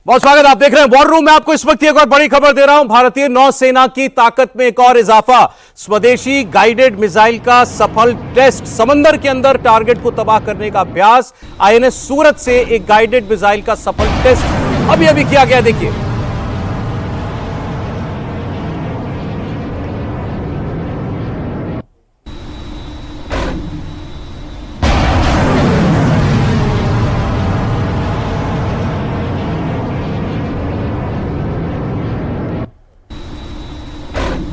बहुत स्वागत। आप देख रहे हैं वॉर रूम में। आपको इस वक्त एक और बड़ी खबर दे रहा हूं। भारतीय नौसेना की ताकत में एक और इजाफा। स्वदेशी गाइडेड मिसाइल का सफल टेस्ट। समंदर के अंदर टारगेट को तबाह करने का अभ्यास। आईएनएस सूरत से एक गाइडेड मिसाइल का सफल टेस्ट अभी किया गया। देखिए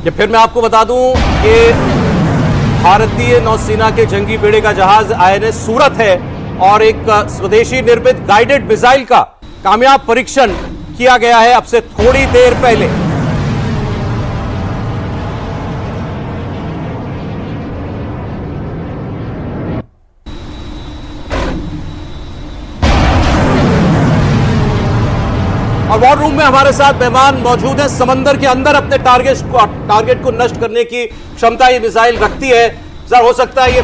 कि फिर मैं आपको बता दूं कि भारतीय नौसेना के जंगी बेड़े का जहाज आईएनएस सूरत है और एक स्वदेशी निर्मित गाइडेड मिसाइल का कामयाब परीक्षण किया गया है अब से थोड़ी देर पहले। और वॉर रूम में हमारे साथ मेहमान मौजूद हैं। समंदर के अंदर अपने टारगेट को नष्ट करने की क्षमता ये मिसाइल रखती है। सर, हो सकता है ये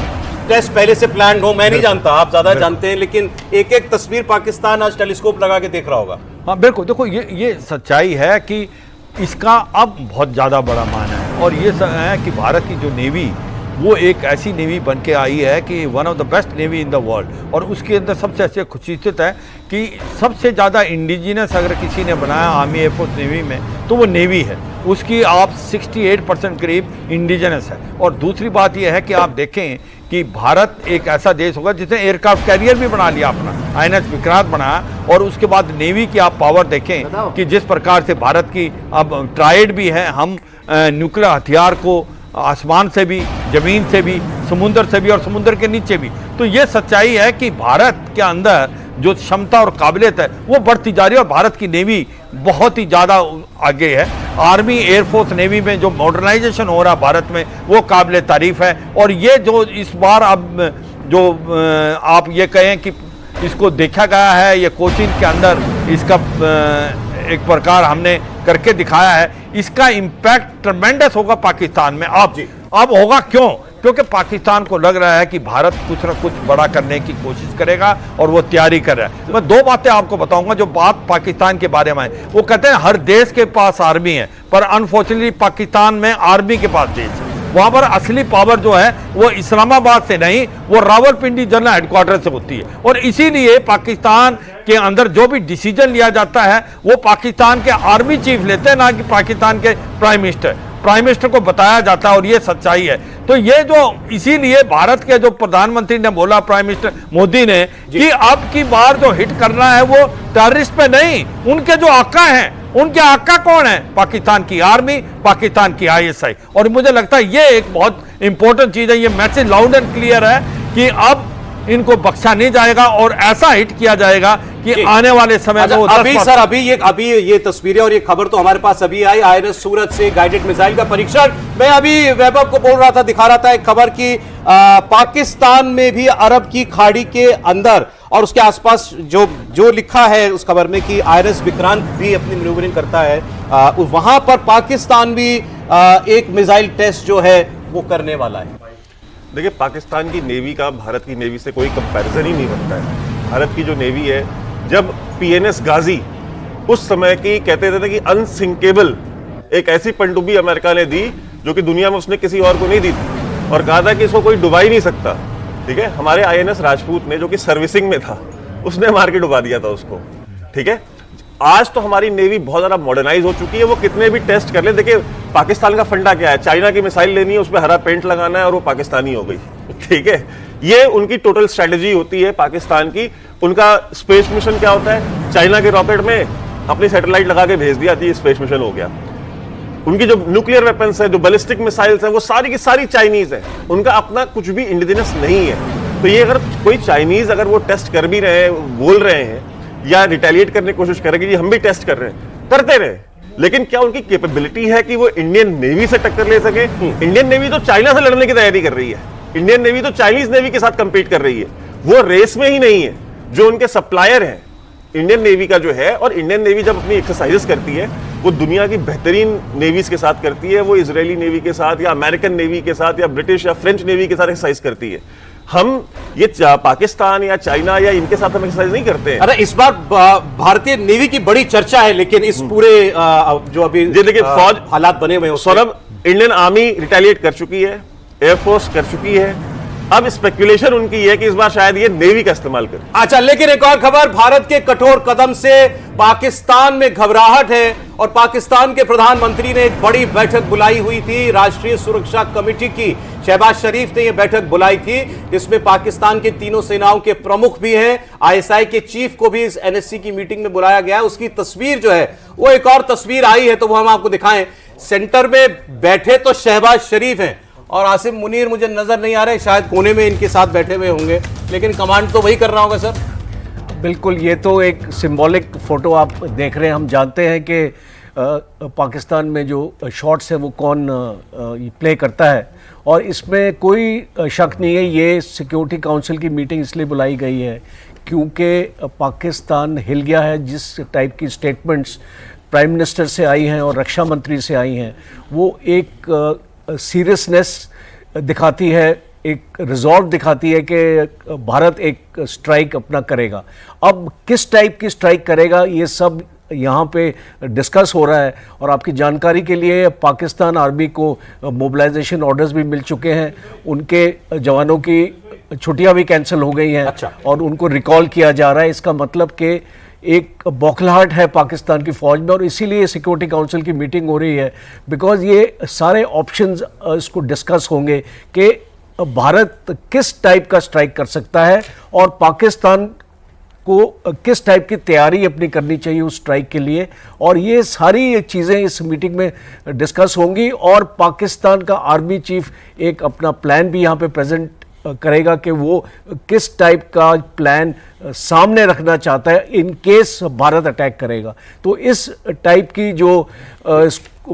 टेस्ट पहले से प्लान हो, मैं नहीं जानता, आप ज्यादा जानते हैं, लेकिन एक एक तस्वीर पाकिस्तान आज टेलीस्कोप लगा के देख रहा होगा। हाँ बिल्कुल, देखो ये सच्चाई है कि इसका अब बहुत ज़्यादा बड़ा मायना है। और ये है कि भारत की जो नेवी वो एक ऐसी नेवी बन के आई है कि one of the best navy in the world. और उसके अंदर सबसे अच्छी खुसूसियत है कि सबसे ज़्यादा इंडिजिनस अगर किसी ने बनाया आर्मी एयरफोर्स नेवी में तो वो नेवी है। उसकी आप 68% करीब इंडिजिनस है। और दूसरी बात यह है कि आप देखें कि भारत एक ऐसा देश होगा जिसने एयरक्राफ्ट कैरियर भी बना लिया अपना, आईएनएस विक्रांत बनाया। और उसके बाद नेवी की आप पावर देखें कि जिस प्रकार से भारत की अब ट्राइड भी है, हम न्यूक्लियर हथियार को आसमान से भी, जमीन से भी, समुद्र से भी और समुद्र के नीचे भी। तो ये सच्चाई है कि भारत के अंदर जो क्षमता और काबिलियत है वो बढ़ती जा रही है। और भारत की नेवी बहुत ही ज़्यादा आगे है। आर्मी, एयरफोर्स, नेवी में जो मॉडर्नाइजेशन हो रहा है भारत में वो काबिल तारीफ है। और ये जो इस बार अब जो आप ये कहें कि इसको देखा गया है, ये कोचिन के अंदर इसका एक प्रकार हमने करके दिखाया है, इसका इम्पैक्ट ट्रमेंडस होगा पाकिस्तान में। अब होगा क्यों? क्योंकि पाकिस्तान को लग रहा है कि भारत कुछ ना कुछ बड़ा करने की कोशिश करेगा और वो तैयारी कर रहा है। मैं दो बातें आपको बताऊंगा जो बात पाकिस्तान के बारे में है। वो कहते हैं हर देश के पास आर्मी है, पर अनफॉर्चुनेटली पाकिस्तान में आर्मी के पास देश है। वहां पर असली पावर जो है वो इस्लामाबाद से नहीं, वो रावलपिंडी जनरल हेडक्वार्टर से होती है। और इसीलिए पाकिस्तान के अंदर जो भी डिसीजन लिया जाता है वो पाकिस्तान के आर्मी चीफ लेते हैं, ना कि पाकिस्तान के प्राइम मिनिस्टर को बताया जाता है। और ये सच्चाई है। तो ये जो इसीलिए भारत के जो प्रधानमंत्री ने बोला, प्राइम मिनिस्टर मोदी ने, कि अब की बार जो हिट करना है वो टेररिस्ट पे नहीं, उनके जो आका हैं, उनके आका कौन है? पाकिस्तान की आर्मी, पाकिस्तान की आईएसआई। और मुझे लगता है ये एक बहुत इंपॉर्टेंट चीज है। ये मैसेज लाउड एंड क्लियर है कि अब इनको बख्शा नहीं जाएगा और ऐसा हिट किया जाएगा कि आने वाले समय में अभी ये तस्वीरें और ये खबर तो हमारे पास अभी आई, आईएनएस सूरत से गाइडेड मिसाइल का परीक्षण। मैं अभी वैभव को बोल रहा था, दिखा रहा था एक खबर की पाकिस्तान में भी अरब की खाड़ी के अंदर और उसके आसपास जो लिखा है उस खबर में कि आईएनएस विक्रांत भी अपनी मैन्यूवरिंग करता है, वहां पर पाकिस्तान भी एक मिसाइल टेस्ट जो है वो करने वाला है। देखिए, पाकिस्तान की नेवी का भारत की नेवी से कोई कंपैरिजन ही नहीं बनता है। भारत की जो नेवी है, जब पीएनएस गाजी उस समय की कहते थे कि अनसिंकेबल एक ऐसी पनडुब्बी अमेरिका ने दी जो कि दुनिया में उसने किसी और को नहीं दी थी, और कहा था कि इसको कोई डुबा ही नहीं सकता। ठीक है, हमारे आईएनएस राजपूत ने, जो कि सर्विसिंग में था, उसने मार के डुबा दिया था उसको। ठीक है, आज तो हमारी नेवी बहुत ज्यादा मॉडर्नाइज हो चुकी है। वो कितने भी टेस्ट कर ले, देखिए पाकिस्तान का फंडा क्या है, चाइना की मिसाइल लेनी है, उस पर हरा पेंट लगाना है और वो पाकिस्तानी हो गई। ठीक है, ये उनकी टोटल स्ट्रेटेजी होती है पाकिस्तान की। उनका स्पेस मिशन क्या होता है? चाइना के रॉकेट में अपनी सैटेलाइट लगा के भेज दिया, स्पेस मिशन हो गया। उनकी जो न्यूक्लियर वेपन्स है, जो बैलिस्टिक मिसाइल्स हैं, वो सारी की सारी चाइनीज है। उनका अपना कुछ भी इंडिजिनस नहीं है। तो ये अगर कोई चाइनीज अगर वो टेस्ट कर भी रहे हैं, बोल रहे हैं या रिटेलिएट करने की कोशिश करेंगे कि हम भी टेस्ट कर रहे हैं, करते रहे, लेकिन क्या उनकी कैपेबिलिटी है कि वो इंडियन नेवी से टक्कर ले सके? इंडियन नेवी तो चाइना से लड़ने की तैयारी कर रही है। इंडियन नेवी तो चाइनीज नेवी के साथ कंपीट कर रही है, वो रेस में ही नहीं है। जो उनके सप्लायर हैं इंडियन नेवी का जो है, और इंडियन नेवी जब अपनी एक्सरसाइजेस करती है वो दुनिया की बेहतरीन नेवीज के साथ करती है। वो इजरायली नेवी के साथ या अमेरिकन नेवी के साथ या ब्रिटिश या फ्रेंच नेवी के साथ एक्सरसाइज करती है। हम ये पाकिस्तान या चाइना या इनके साथ हम एक्सरसाइज नहीं करते हैं। अरे इस बार भारतीय नेवी की बड़ी चर्चा है, लेकिन इस पूरे जो अभी देखिए फौज हालात बने हुए हैं सौरभ, इंडियन आर्मी रिटेलिएट कर चुकी है, एयरफोर्स कर चुकी है, अब स्पेकुलेशन उनकी है कि इस बार शायद ये नेवी का इस्तेमाल करे। अच्छा, लेकिन एक और खबर, भारत के कठोर कदम से पाकिस्तान में घबराहट है और पाकिस्तान के प्रधानमंत्री ने एक बड़ी बैठक बुलाई हुई थी, राष्ट्रीय सुरक्षा कमेटी की। शहबाज शरीफ ने यह बैठक बुलाई थी जिसमें पाकिस्तान के तीनों सेनाओं के प्रमुख भी हैं, आईएसआई के चीफ को भी इस एनएससी की मीटिंग में बुलाया गया है। उसकी तस्वीर जो है वो एक और तस्वीर आई है, तो वो हम आपको दिखाएं। सेंटर में बैठे तो शहबाज शरीफ हैं और आसिम मुनीर मुझे नजर नहीं आ रहे, शायद कोने में इनके साथ बैठे हुए होंगे, लेकिन कमांड तो वही कर रहा होगा सर। बिल्कुल, ये तो एक सिंबॉलिक फोटो आप देख रहे हैं। हम जानते हैं कि पाकिस्तान में जो शॉट्स है वो कौन प्ले करता है, और इसमें कोई शक नहीं है ये सिक्योरिटी काउंसिल की मीटिंग इसलिए बुलाई गई है क्योंकि पाकिस्तान हिल गया है। जिस टाइप की स्टेटमेंट्स प्राइम मिनिस्टर से आई हैं और रक्षा मंत्री से आई हैं, वो एक सीरियसनेस दिखाती है, एक रिजॉल्व दिखाती है कि भारत एक स्ट्राइक अपना करेगा। अब किस टाइप की स्ट्राइक करेगा ये सब यहाँ पे डिस्कस हो रहा है। और आपकी जानकारी के लिए पाकिस्तान आर्मी को मोबिलाइजेशन ऑर्डर्स भी मिल चुके हैं, उनके जवानों की छुट्टियां भी कैंसिल हो गई हैं। अच्छा। और उनको रिकॉल किया जा रहा है। इसका मतलब कि एक बौखलाहट है पाकिस्तान की फौज में, और इसीलिए सिक्योरिटी काउंसिल की मीटिंग हो रही है, बिकॉज ये सारे ऑप्शंस इसको डिस्कस होंगे कि भारत किस टाइप का स्ट्राइक कर सकता है और पाकिस्तान को किस टाइप की तैयारी अपनी करनी चाहिए उस स्ट्राइक के लिए। और ये सारी चीज़ें इस मीटिंग में डिस्कस होंगी, और पाकिस्तान का आर्मी चीफ एक अपना प्लान भी यहाँ पे प्रेजेंट करेगा कि वो किस टाइप का प्लान सामने रखना चाहता है इन केस भारत अटैक करेगा। तो इस टाइप की जो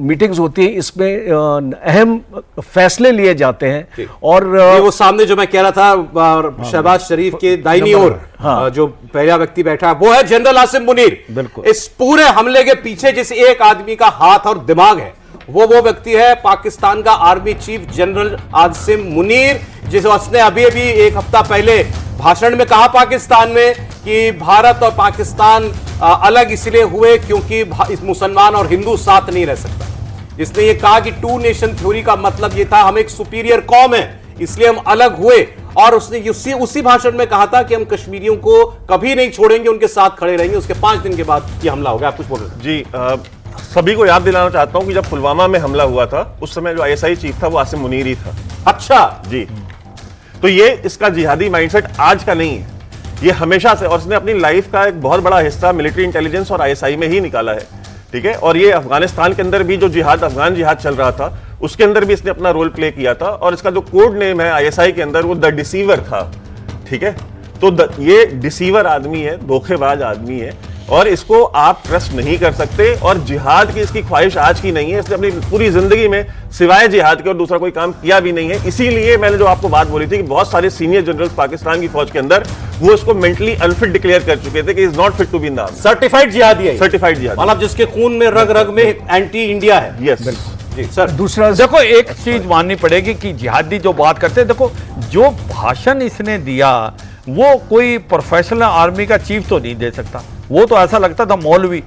मीटिंग्स होती है इसमें अहम फैसले लिए जाते हैं। और ये वो सामने जो मैं कह रहा था शहबाज शरीफ के दाहिनी ओर जो पहला व्यक्ति बैठा है वो है जनरल आसिम मुनीर। बिल्कुल। इस पूरे हमले के पीछे जिस एक आदमी का हाथ और दिमाग है वो व्यक्ति है पाकिस्तान का army chief general Asim Munir, जिसने अभी एक हफ्ता पहले भाषण में कहा पाकिस्तान में कि भारत और पाकिस्तान अलग इसलिए हुए क्योंकि मुसलमान और हिंदू साथ नहीं रह सकता। जिसने ये कहा कि टू नेशन थ्योरी का मतलब ये था हम एक सुपीरियर कौम है इसलिए हम अलग हुए, और उसने उसी भाषण में कहा था कि हम कश्मीरियों को कभी नहीं छोड़ेंगे, उनके साथ खड़े रहेंगे। उसके 5 दिन के बाद ये हमला हो गया। आप कुछ बोल रहे थे? जी, सभी को याद दिलाना चाहता हूं कि जब पुलवामा में हमला हुआ था उस समय जो आईएसआई चीफ था वो आसिम मुनीर ही था। अच्छा जी, तो ये इसका जिहादी माइंडसेट आज का नहीं है, ये हमेशा से, और इसने अपनी लाइफ का एक बहुत बड़ा हिस्सा मिलिट्री इंटेलिजेंस और आईएसआई में ही निकाला है। ठीक है, और ये अफगानिस्तान के अंदर भी जो जिहाद, अफगान जिहाद चल रहा था उसके अंदर भी इसने अपना रोल प्ले किया था, और इसका जो कोड नेम है आईएसआई के अंदर वो द डिसीवर था। ठीक है, तो ये डिसीवर आदमी है, धोखेबाज आदमी है, और इसको आप ट्रस्ट नहीं कर सकते। और जिहाद की इसकी ख्वाहिश आज की नहीं है, इसने अपनी पूरी जिंदगी में सिवाय जिहाद के और दूसरा कोई काम किया भी नहीं है। इसीलिए मैंने जो आपको बात बोली थी कि बहुत सारे सीनियर जनरल्स पाकिस्तान की फौज के अंदर वो इसको मेंटली अनफिट डिक्लेयर कर चुके थे कि is not fit to be in the army. Certified जिहादी है, सर्टिफाइड जिहादी, मतलब जिसके खून में रग रग में एंटी इंडिया है। यस जी सर। दूसरा देखो, एक चीज माननी पड़ेगी कि जिहादी जो बात करते हैं, देखो जो भाषण इसने दिया वो कोई प्रोफेशनल आर्मी का चीफ तो नहीं दे सकता। वो तो ऐसा लगता था मौलवी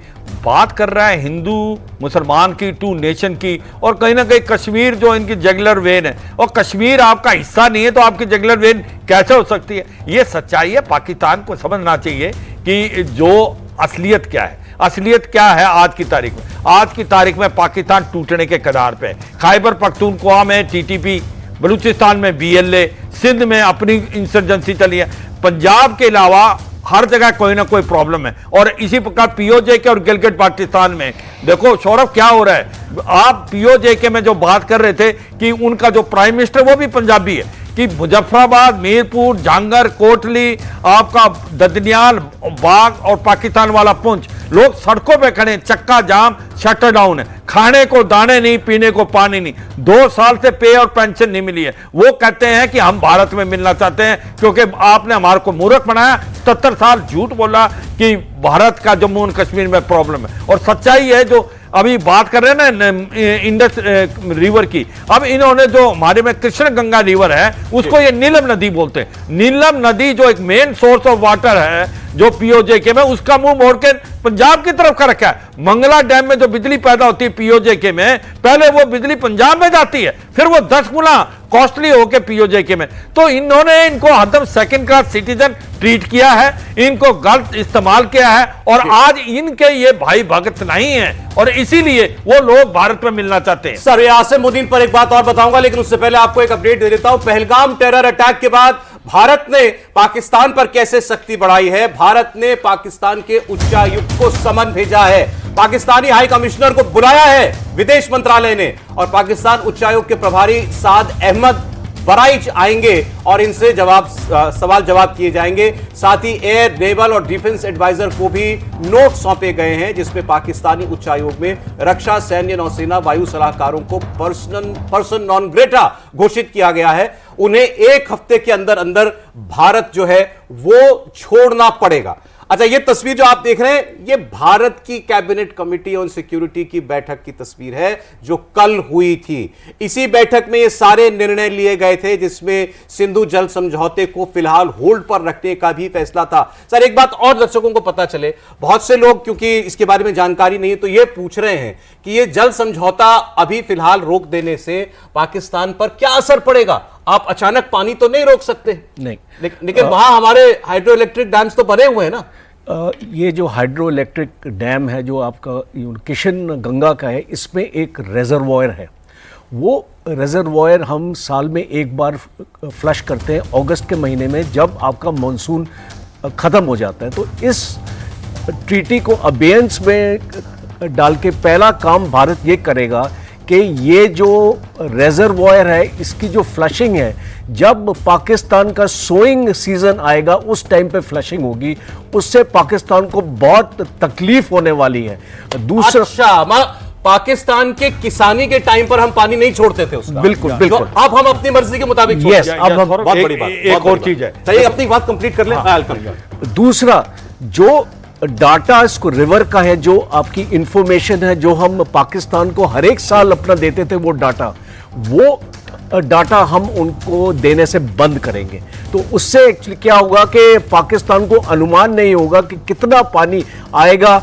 बात कर रहा है हिंदू मुसलमान की, टू नेशन की, और कहीं ना कहीं कश्मीर जो इनकी जगलर वेन है, और कश्मीर आपका हिस्सा नहीं है तो आपकी जगलर वेन कैसे हो सकती है? ये सच्चाई है। पाकिस्तान को समझना चाहिए कि जो असलियत क्या है, असलियत क्या है आज की तारीख में। आज की तारीख में पाकिस्तान टूटने के कगार पे है। खैबर पख्तूनख्वा में टीटीपी, बलूचिस्तान में बीएलए, सिंध में अपनी इंसर्जेंसी चली है, पंजाब के अलावा हर जगह कोई ना कोई प्रॉब्लम है। और इसी प्रकार पीओजे के और गिलगिट पाकिस्तान में देखो सौरभ क्या हो रहा है। आप पीओजे के में जो बात कर रहे थे कि उनका जो प्राइम मिनिस्टर वो भी पंजाबी है, कि मुजफ्फराबाद, मीरपुर, जांगर, कोटली, आपका ददनियाल, बाग और पाकिस्तान वाला पुंछ, लोग सड़कों पे खड़े, चक्का जाम, शटर डाउन है, खाने को दाने नहीं, पीने को पानी नहीं, 2 साल से पे और पेंशन नहीं मिली है। वो कहते हैं कि हम भारत में मिलना चाहते हैं क्योंकि आपने हमारे को मूर्ख बनाया। 77 साल झूठ बोला कि भारत का जम्मू एंड कश्मीर में प्रॉब्लम है, और सच्चाई है जो अभी बात कर रहे हैं ना इंडस रिवर की, अब इन्होंने जो हमारे में कृष्ण गंगा रिवर है उसको ये नीलम नदी बोलते हैं। नीलम नदी जो एक मेन सोर्स ऑफ वाटर है जो पीओजेके में, उसका मुंह मोड़ के पंजाब की तरफ का रखा है। मंगला डैम में जो बिजली पैदा होती है पीओजेके में, पहले वो बिजली पंजाब में जाती है, फिर वो 10 गुना कॉस्टली होके पीओजेके में। तो इन्होंने इनको हरदम सेकंड क्लास सिटीजन ट्रीट किया है, इनको गलत इस्तेमाल किया है, और आज इनके ये भाई भगत नहीं है और इसीलिए वो लोग भारत में मिलना चाहते हैं। सर, ये आसिमुद्दीन पर एक बात और बताऊंगा, लेकिन उससे पहले आपको एक अपडेट दे देता हूं। पहलगाम टेरर अटैक के बाद भारत ने पाकिस्तान पर कैसे सख्ती बढ़ाई है। भारत ने पाकिस्तान के उच्चायुक्त को समन भेजा है, पाकिस्तानी हाई कमिश्नर को बुलाया है विदेश मंत्रालय ने, और पाकिस्तान उच्चायोग के प्रभारी साद अहमद बराइच आएंगे और इनसे सवाल जवाब किए जाएंगे। साथ ही एयर, नेवल और डिफेंस एडवाइजर को भी नोट सौंपे गए हैं, जिसमें पाकिस्तानी उच्चायोग में रक्षा, सैन्य, नौसेना, वायु सलाहकारों को पर्सन नॉन ग्रेटा घोषित किया गया है। उन्हें 1 हफ्ते के अंदर अंदर भारत जो है वो छोड़ना पड़ेगा। अच्छा, ये तस्वीर जो आप देख रहे हैं, ये भारत की कैबिनेट कमेटी ऑन सिक्योरिटी की बैठक की तस्वीर है जो कल हुई थी। इसी बैठक में ये सारे निर्णय लिए गए थे, जिसमें सिंधु जल समझौते को फिलहाल होल्ड पर रखने का भी फैसला था। सर, एक बात और दर्शकों को पता चले, बहुत से लोग क्योंकि इसके बारे में जानकारी नहीं है तो ये पूछ रहे हैं कि ये जल समझौता अभी फिलहाल रोक देने से पाकिस्तान पर क्या असर पड़ेगा। आप अचानक पानी तो नहीं रोक सकते, नहीं, लेकिन वहां हमारे हाइड्रो इलेक्ट्रिक डैम्स तो बने हुए हैं ना। ये जो हाइड्रो इलेक्ट्रिक डैम है जो आपका किशन गंगा का है, इसमें एक रेजर्वॉयर है। वो रेजर्वॉयर हम साल में एक बार फ्लश करते हैं अगस्त के महीने में, जब आपका मानसून ख़त्म हो जाता है। तो इस ट्रीटी को अबेयंस में डाल के पहला काम भारत ये करेगा कि ये जो रेजर्वॉयर है इसकी जो फ्लशिंग है, जब पाकिस्तान का सोइंग सीजन आएगा उस टाइम पे फ्लशिंग होगी, उससे पाकिस्तान को बहुत तकलीफ होने वाली है। दूसरा, अच्छा, पाकिस्तान के किसानी के टाइम पर हम पानी नहीं छोड़ते थे उसका। बिल्कुल बिल्कुल, तो अब हम अपनी मर्जी के मुताबिक छोड़ते हैं। अब हम बहुत बड़ी बात, एक और चीज है, चलिए अपनी बात कंप्लीट कर लें। दूसरा, जो डाटा इसको रिवर का है, जो आपकी इंफॉर्मेशन है जो हम पाकिस्तान को हर एक साल अपना देते थे, वो डाटा हम उनको देने से बंद करेंगे। तो उससे एक्चुअली क्या होगा कि पाकिस्तान को अनुमान नहीं होगा कि कितना पानी आएगा,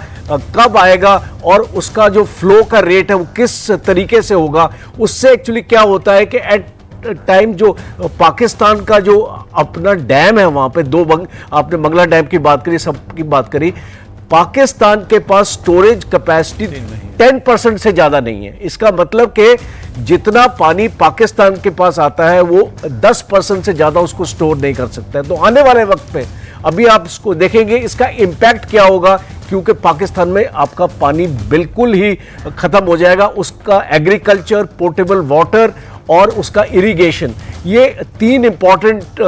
कब आएगा, और उसका जो फ्लो का रेट है वो किस तरीके से होगा। उससे एक्चुअली क्या होता है कि एट टाइम जो पाकिस्तान का जो अपना डैम है, वहां पे आपने मंगला डैम की बात करी, सबकी बात करी, पाकिस्तान के पास स्टोरेज कैपेसिटी 10% से ज्यादा नहीं है। इसका मतलब कि जितना पानी पाकिस्तान के पास आता है वो 10% से ज्यादा उसको स्टोर नहीं कर सकता है। तो आने वाले वक्त पे अभी आप इसको देखेंगे इसका इम्पैक्ट क्या होगा, क्योंकि पाकिस्तान में आपका पानी बिल्कुल ही खत्म हो जाएगा। उसका एग्रीकल्चर, पोर्टेबल वाटर और उसका इरिगेशन, ये 3 इंपॉर्टेंट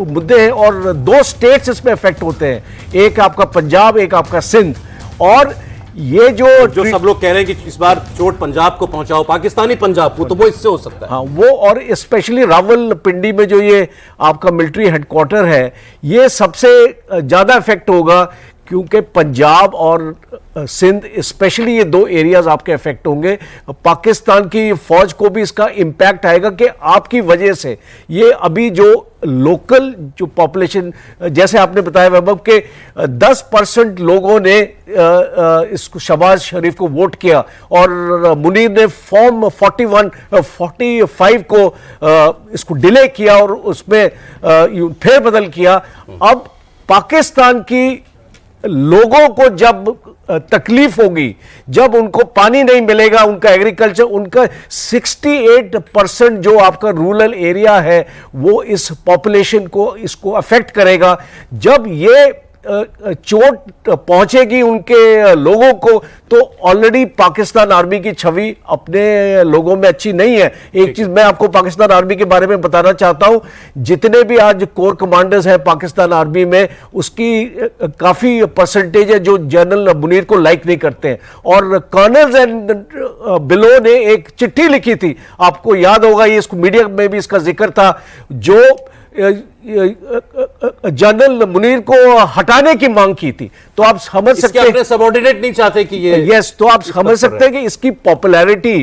मुद्दे हैं, और 2 स्टेट्स इसमें इफेक्ट होते हैं, एक आपका पंजाब, एक आपका सिंध। और ये जो सब लोग कह रहे हैं कि इस बार चोट पंजाब को पहुंचाओ, पाकिस्तानी पंजाब को, तो वो इससे हो सकता है। हाँ, वो, और स्पेशली रावलपिंडी में जो ये आपका मिलिट्री हेडक्वार्टर है, ये सबसे ज्यादा इफेक्ट होगा, क्योंकि पंजाब और सिंध स्पेशली ये 2 एरियाज आपके इफेक्ट होंगे। पाकिस्तान की फौज को भी इसका इम्पैक्ट आएगा कि आपकी वजह से ये अभी जो लोकल जो पॉपुलेशन, जैसे आपने बताया वैभव के 10% लोगों ने इसको शहबाज शरीफ को वोट किया, और मुनीर ने फॉर्म 45 को इसको डिले किया और उसमें फेरबदल किया। अब पाकिस्तान की लोगों को जब तकलीफ होगी, जब उनको पानी नहीं मिलेगा, उनका एग्रीकल्चर, उनका 68% जो आपका रूरल एरिया है वो इस पॉपुलेशन को इसको अफेक्ट करेगा। जब ये चोट पहुंचेगी उनके लोगों को, तो ऑलरेडी पाकिस्तान आर्मी की छवि अपने लोगों में अच्छी नहीं है। एक चीज मैं आपको पाकिस्तान आर्मी के बारे में बताना चाहता हूं, जितने भी आज कोर कमांडर्स हैं पाकिस्तान आर्मी में, उसकी काफी परसेंटेज है जो जनरल मुनीर को लाइक नहीं करते हैं। और कर्नल्स एंड बिलो ने एक चिट्ठी लिखी थी, आपको याद होगा, ये इसको मीडिया में भी इसका जिक्र था, जो जनरल मुनीर को हटाने की मांग की थी। तो आप समझ इसके सकते हैं, अपने सबऑर्डिनेट नहीं चाहते कि ये यस, तो आप समझ सकते हैं कि इसकी पॉपुलैरिटी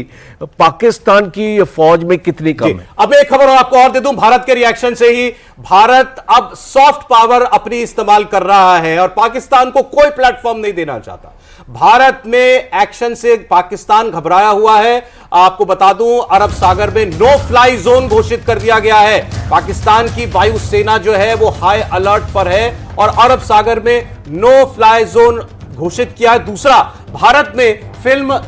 पाकिस्तान की फौज में कितनी कम है। अब एक खबर आपको और दे दूं, भारत के रिएक्शन से ही भारत अब सॉफ्ट पावर अपनी इस्तेमाल कर रहा है और पाकिस्तान को कोई प्लेटफॉर्म नहीं देना चाहता। भारत में एक्शन से पाकिस्तान घबराया हुआ है। आपको बता दूं, अरब सागर में नो फ्लाई जोन घोषित कर दिया गया है। पाकिस्तान की वायुसेना जो है वो हाई अलर्ट पर है और अरब सागर में नो फ्लाई जोन घोषित किया है। दूसरा, भारत में फिल्म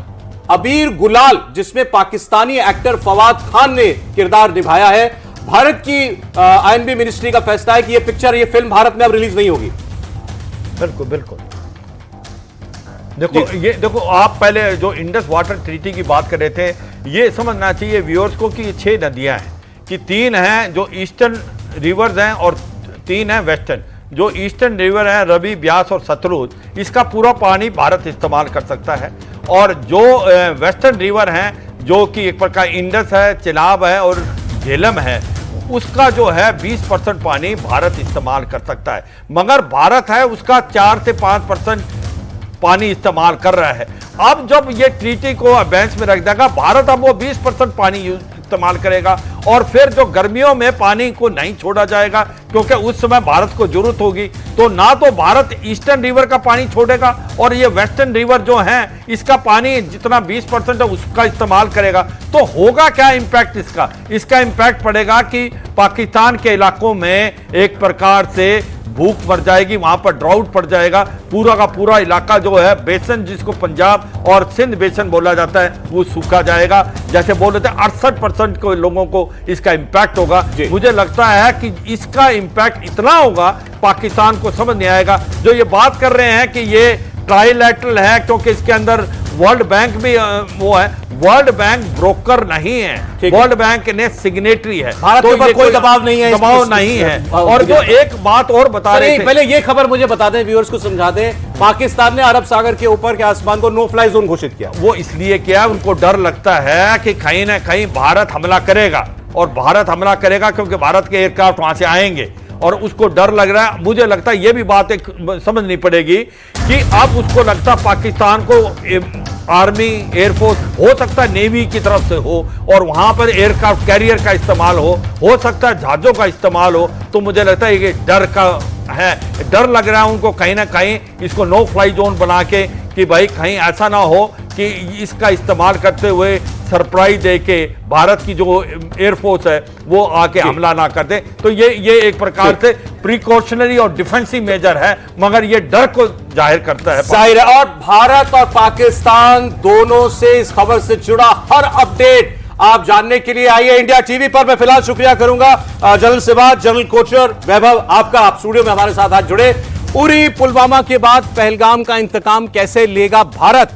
अबीर गुलाल, जिसमें पाकिस्तानी एक्टर फवाद खान ने किरदार निभाया है, भारत की आईएनबी मिनिस्ट्री का फैसला है कि यह पिक्चर, यह फिल्म भारत में अब रिलीज नहीं होगी। बिल्कुल बिल्कुल। देखो आप पहले जो इंडस वाटर ट्रीटी की बात कर रहे थे, ये समझना चाहिए व्यूअर्स को कि ये 6 नदियां हैं, कि 3 हैं जो ईस्टर्न रिवर्स हैं और 3 हैं वेस्टर्न। जो ईस्टर्न रिवर है रवि, ब्यास और सतलुज, इसका पूरा पानी भारत इस्तेमाल कर सकता है। और जो वेस्टर्न रिवर हैं, जो कि एक प्रकार इंडस है, चिनाब है और झेलम है, उसका जो है 20% पानी भारत इस्तेमाल कर सकता है। मगर भारत है उसका 4 से 5% पानी इस्तेमाल कर रहा है। अब जब ये ट्रीटी को बेंच में रख देगा, भारत अब वो 20% पानी इस्तेमाल करेगा और फिर जो गर्मियों में पानी को नहीं छोड़ा जाएगा, क्योंकि उस समय भारत को जरूरत होगी, तो ना तो भारत ईस्टर्न रिवर का पानी छोड़ेगा और ये वेस्टर्न रिवर जो है इसका पानी जितना 20% है उसका इस्तेमाल करेगा। तो होगा क्या इम्पैक्ट इसका? इसका इम्पैक्ट पड़ेगा कि पाकिस्तान के इलाकों में एक प्रकार से भूख मर जाएगी, वहां पर ड्राउट पड़ जाएगा। पूरा का पूरा इलाका जो है बेसन, जिसको पंजाब और सिंध बेसन बोला जाता है, वो सूखा जाएगा। जैसे बोल रहे थे 68% को लोगों को इसका इम्पैक्ट होगा। मुझे लगता है कि इसका इम्पैक्ट इतना होगा पाकिस्तान को समझ नहीं आएगा। जो ये बात कर रहे हैं कि ये ट्राइलैटरल है, क्योंकि इसके अंदर वर्ल्ड बैंक भी वो है, वर्ल्ड बैंक ब्रोकर नहीं है, वर्ल्ड बैंक ने सिग्नेटरी है। भारत के ऊपर कोई दबाव नहीं है, दबाव नहीं है। और जो एक बात और बता रहे थे, पहले ये खबर मुझे बता दें, व्यूअर्स को समझा दें, पाकिस्तान ने अरब सागर के ऊपर के आसमान को नो फ्लाई जोन घोषित किया। वो इसलिए किया, उनको डर लगता है कि कहीं ना कहीं भारत हमला करेगा, और भारत हमला करेगा क्योंकि भारत के एयरक्राफ्ट वहां से आएंगे और उसको डर लग रहा है। मुझे लगता है ये भी बात एक समझनी पड़ेगी कि अब उसको लगता पाकिस्तान को आर्मी, एयरफोर्स, हो सकता है नेवी की तरफ से हो और वहां पर एयरक्राफ्ट कैरियर का इस्तेमाल हो सकता है जहाजों का इस्तेमाल हो। तो मुझे लगता है ये डर का है, डर लग रहा है उनको कहीं ना कहीं इसको नो फ्लाई जोन बना के, कि भाई कहीं ऐसा ना हो कि इसका इस्तेमाल करते हुए सरप्राइज दे के भारत की जो एयरफोर्स है वो आके हमला ना कर दे। तो ये एक प्रकार से प्रिकॉशनरी और डिफेंसिव मेजर है, मगर ये डर को जाहिर करता है। जाहिर है, और भारत और पाकिस्तान दोनों से इस खबर से जुड़ा हर अपडेट आप जानने के लिए आइए इंडिया टीवी पर। मैं फिलहाल शुक्रिया करूंगा जनरल सिबात, जनरल कोचर वैभव, आपका, आप स्टूडियो में हमारे साथ आज जुड़े। उरी पुलवामा के बाद पहलगाम का इंतकाम कैसे लेगा भारत,